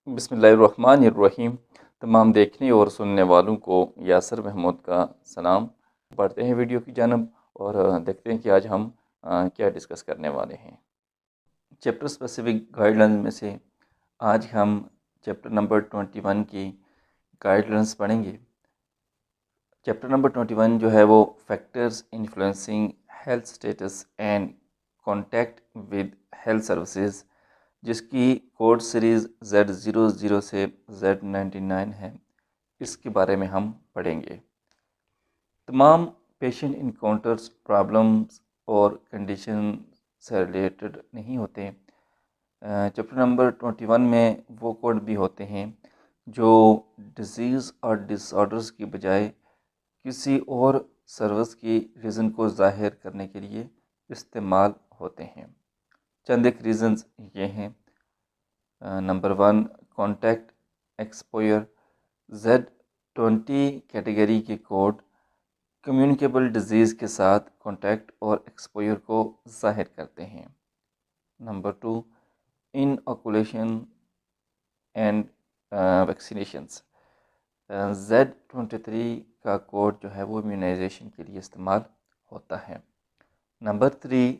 بسم اللہ الرحمن الرحیم۔ تمام دیکھنے اور سننے والوں کو یاسر محمود کا سلام۔ بڑھتے ہیں ویڈیو کی جانب اور دیکھتے ہیں کہ آج ہم کیا ڈسکس کرنے والے ہیں۔ چیپٹر اسپیسیفک گائیڈ لائنز میں سے آج ہم چیپٹر نمبر 21 کی گائیڈ لائنز پڑھیں گے۔ چیپٹر نمبر 21 جو ہے وہ factors influencing health status and contact with health services, جس کی کوڈ سیریز Z00 سے Z99 ہے، اس کے بارے میں ہم پڑھیں گے۔ تمام پیشنٹ انکاؤنٹرز پرابلمز اور کنڈیشن سے ریلیٹڈ نہیں ہوتے۔ چیپٹر نمبر 21 میں وہ کوڈ بھی ہوتے ہیں جو ڈیزیز اور ڈس آرڈرز کی بجائے کسی اور سروس کی ریزن کو ظاہر کرنے کے لیے استعمال ہوتے ہیں۔ چند ایک ریزنز یہ ہیں۔ Number 1، contact exposure. Z20 category کے کوڈ کمیونیکیبل ڈیزیز کے ساتھ کانٹیکٹ اور ایکسپوئر کو ظاہر کرتے ہیں۔ Number 2، inoculation and vaccinations. Z23 کا کوڈ جو ہے وہ امیونائزیشن کے لیے استعمال ہوتا ہے۔ نمبر 3،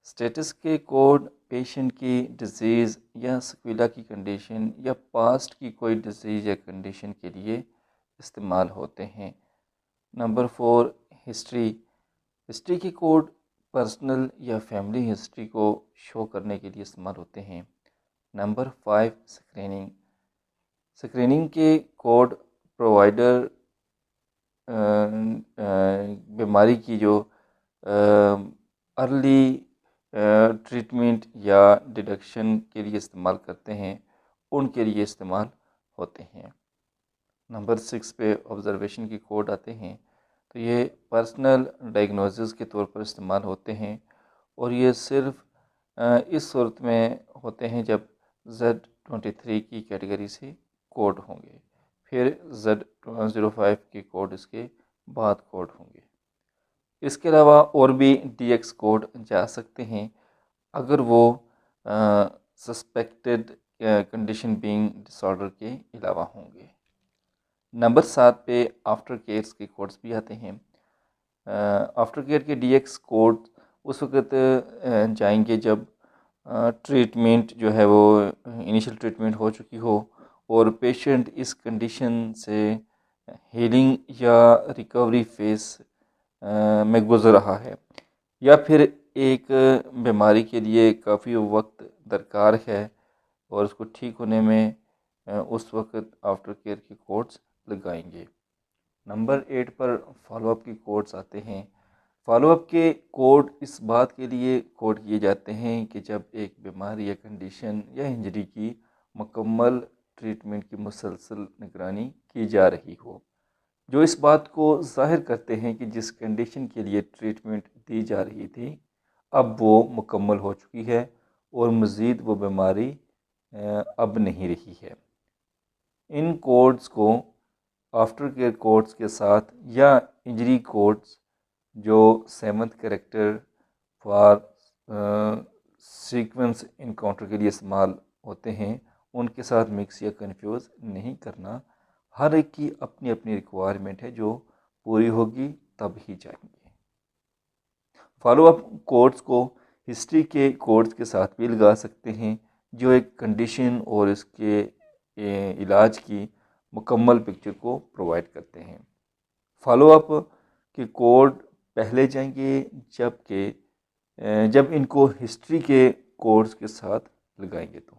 اسٹیٹس کے کوڈ پیشنٹ کی ڈیزیز یا سکویلا کی کنڈیشن یا پاسٹ کی کوئی ڈیزیز یا کنڈیشن کے لیے استعمال ہوتے ہیں۔ نمبر 4، ہسٹری کے کوڈ پرسنل یا فیملی ہسٹری کو شو کرنے کے لیے استعمال ہوتے ہیں۔ نمبر 5، اسکریننگ کے کوڈ پرووائڈر بیماری کی جو ارلی ٹریٹمنٹ یا ڈیٹیکشن کے لیے استعمال کرتے ہیں، ان کے لیے استعمال ہوتے ہیں۔ نمبر 6 پہ آبزرویشن کی کوڈ آتے ہیں، تو یہ پرسنل ڈائگنوسس کے طور پر استعمال ہوتے ہیں، اور یہ صرف اس صورت میں ہوتے ہیں جب Z23 کی کیٹیگری سے کوڈ ہوں گے، پھر Z05 کی کوڈ اس کے بعد کوڈ ہوں گے۔ اس کے علاوہ اور بھی DX کوڈ جا سکتے ہیں اگر وہ سسپیکٹڈ کنڈیشن بینگ ڈس آرڈر کے علاوہ ہوں گے۔ نمبر 7 پہ آفٹر کیئرس کے کوڈز بھی آتے ہیں۔ آفٹر کیئر کے DX کوڈ اس وقت جائیں گے جب ٹریٹمنٹ جو ہے وہ انیشل ٹریٹمنٹ ہو چکی ہو اور پیشنٹ اس کنڈیشن سے ہیلنگ یا ریکوری فیز میں گزر رہا ہے، یا پھر ایک بیماری کے لیے کافی وقت درکار ہے اور اس کو ٹھیک ہونے میں اس وقت آفٹر کیئر کے کوڈز لگائیں گے۔ نمبر 8 پر فالو اپ کے کوڈز آتے ہیں۔ فالو اپ کے کوڈ اس بات کے لیے کوڈ کیے جاتے ہیں کہ جب ایک بیماری یا کنڈیشن یا انجری کی مکمل ٹریٹمنٹ کی مسلسل نگرانی کی جا رہی ہو، جو اس بات کو ظاہر کرتے ہیں کہ جس کنڈیشن کے لیے ٹریٹمنٹ دی جا رہی تھی اب وہ مکمل ہو چکی ہے اور مزید وہ بیماری اب نہیں رہی ہے۔ ان کوڈز کو آفٹر کیئر کوڈز کے ساتھ یا انجری کوڈز جو 7th character for sequence encounter کے لیے استعمال ہوتے ہیں، ان کے ساتھ مکس یا کنفیوز نہیں کرنا۔ ہر ایک کی اپنی اپنی ریکوائرمنٹ ہے، جو پوری ہوگی تب ہی جائیں گے۔ فالو اپ کوڈز کو ہسٹری کے کوڈز کے ساتھ بھی لگا سکتے ہیں جو ایک کنڈیشن اور اس کے علاج کی مکمل پکچر کو پرووائڈ کرتے ہیں۔ فالو اپ کے کوڈ پہلے جائیں گے جب ان کو ہسٹری کے کوڈز کے ساتھ لگائیں گے تو۔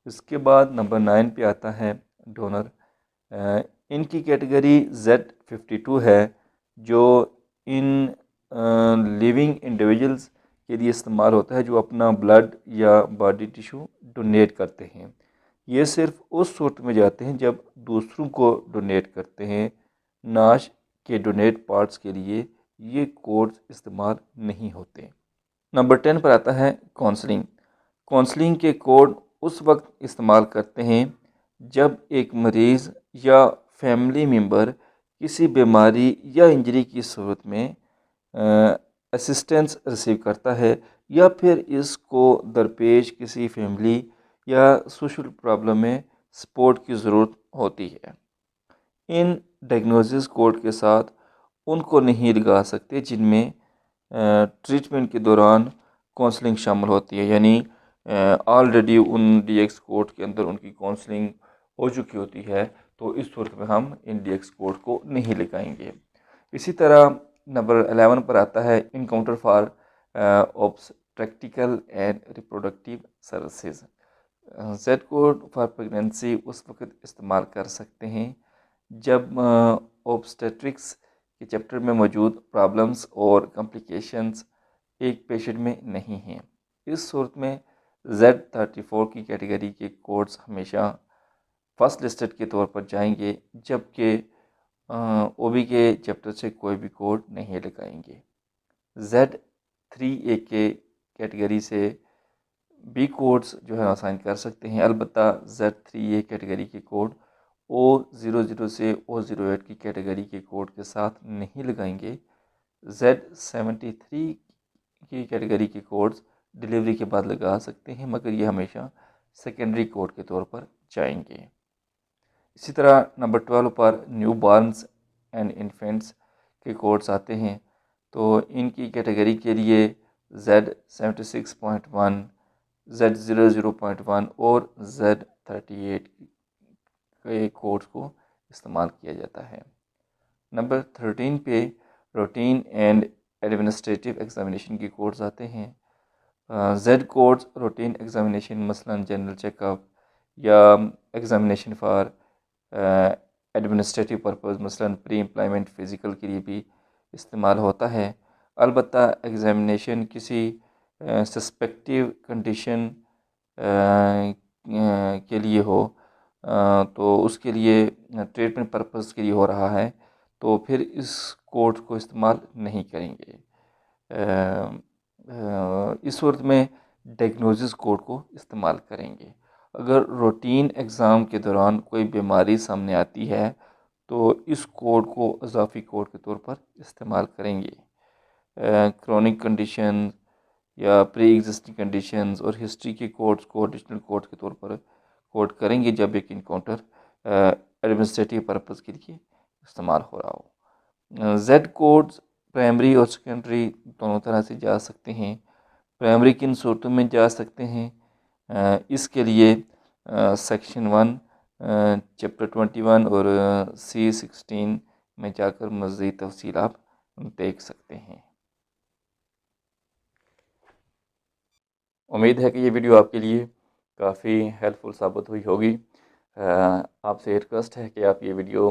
اس کے بعد نمبر 9 پہ آتا ہے ڈونر۔ ان کی کیٹیگری Z52 ہے، جو ان لیونگ انڈیویجولز کے لیے استعمال ہوتا ہے جو اپنا بلڈ یا باڈی ٹیشو ڈونیٹ کرتے ہیں۔ یہ صرف اس صورت میں جاتے ہیں جب دوسروں کو ڈونیٹ کرتے ہیں۔ نعش کے ڈونیٹ پارٹس کے لیے یہ کوڈز استعمال نہیں ہوتے۔ نمبر 10 پر آتا ہے کونسلنگ۔ کونسلنگ کے کوڈ اس وقت استعمال کرتے ہیں جب ایک مریض یا فیملی ممبر کسی بیماری یا انجری کی صورت میں اسسٹنس ریسیو کرتا ہے یا پھر اس کو درپیش کسی فیملی یا سوشل پرابلم میں سپورٹ کی ضرورت ہوتی ہے۔ ان ڈائگنوسس کوڈ کے ساتھ ان کو نہیں لگا سکتے جن میں ٹریٹمنٹ کے دوران کونسلنگ شامل ہوتی ہے، یعنی آلریڈی ان ڈی ایکس کوڈ کے اندر ان کی کونسلنگ ہو چکی ہوتی ہے، تو اس صورت میں ہم ان ڈی ایکس کوڈ کو نہیں لگائیں گے۔ اسی طرح نمبر 11 پر آتا ہے encounter for obstetrical and reproductive services. Z code for pregnancy اس وقت استعمال کر سکتے ہیں جب اوبسٹیٹرکس کے چیپٹر میں موجود پرابلمس اور کمپلیکیشنز ایک پیشنٹ میں نہیں ہیں۔ اس صورت میں Z34 کی کیٹیگری کے کوڈز ہمیشہ فرسٹ لسٹڈ کے طور پر جائیں گے، جبکہ او بی کے چیپٹر سے کوئی بھی کوڈ نہیں لگائیں گے۔ Z3A کے کیٹیگری سے بی کوڈز جو ہے اسائن کر سکتے ہیں، البتہ Z3A کیٹیگری کے کوڈ O00 سے O08 کی کیٹیگری کے کوڈ کے ساتھ نہیں لگائیں گے۔ Z73 کی کیٹیگری کے کوڈز ڈلیوری کے بعد لگا سکتے ہیں، مگر یہ ہمیشہ سیکنڈری کوڈ کے طور پر جائیں گے۔ اسی طرح number 12 per new Barnes and infants کے کوڈز آتے ہیں، تو ان کی کیٹیگری کے لیے Z76.1، Z00.1 اور Z38 کے کوڈز کو استعمال کیا جاتا ہے۔ نمبر 13 پہ روٹین اینڈ ایڈمنسٹریٹو ایگزامینیشن کے کوڈز آتے ہیں۔ زیڈ کوڈز روٹین ایگزامینیشن مثلاً جنرل چیک اپ یا ایگزامینیشن فار ایڈمنسٹریٹو پرپز مثلاً پری امپلائمنٹ فزیکل کے لیے بھی استعمال ہوتا ہے۔ البتہ ایگزامینیشن کسی سسپیکٹیو کنڈیشن کے لیے ہو تو اس کے لیے ٹریٹمنٹ پرپز کے لیے ہو رہا ہے تو پھر اس کوڈ کو استعمال نہیں کریں گے۔ اس صورت میں ڈائگنوسس کوڈ کو استعمال کریں گے۔ اگر روٹین ایگزام کے دوران کوئی بیماری سامنے آتی ہے تو اس کوڈ کو اضافی کوڈ کے طور پر استعمال کریں گے۔ کرونک کنڈیشن یا پری ایگزسٹنگ کنڈیشنز اور ہسٹری کے کوڈز کو ایڈیشنل کوڈ کے طور پر کوڈ کریں گے جب ایک انکاؤنٹر ایڈمنسٹریٹو پرپز کے لیے استعمال ہو رہا ہو۔ زیڈ کوڈز پرائمری اور سیکنڈری دونوں طرح سے جا سکتے ہیں۔ پرائمری کن صورتوں میں جا سکتے ہیں، اس کے لیے سیکشن 1 چیپٹر 21 اور C16 میں جا کر مزید تفصیل آپ دیکھ سکتے ہیں۔ امید ہے کہ یہ ویڈیو آپ کے لیے کافی ہیلپ فل ثابت ہوئی ہوگی۔ آپ سے ریکویسٹ ہے کہ آپ یہ ویڈیو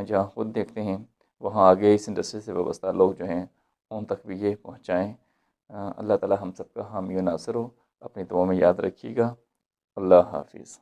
جہاں خود دیکھتے ہیں وہاں آگے اس انڈسٹری سے وابستہ لوگ جو ہیں ان تک بھی یہ پہنچائیں۔ اللہ تعالی ہم سب کا حامی و ناصر ہو۔ اپنی دعاؤں میں یاد رکھیے گا۔ اللہ حافظ۔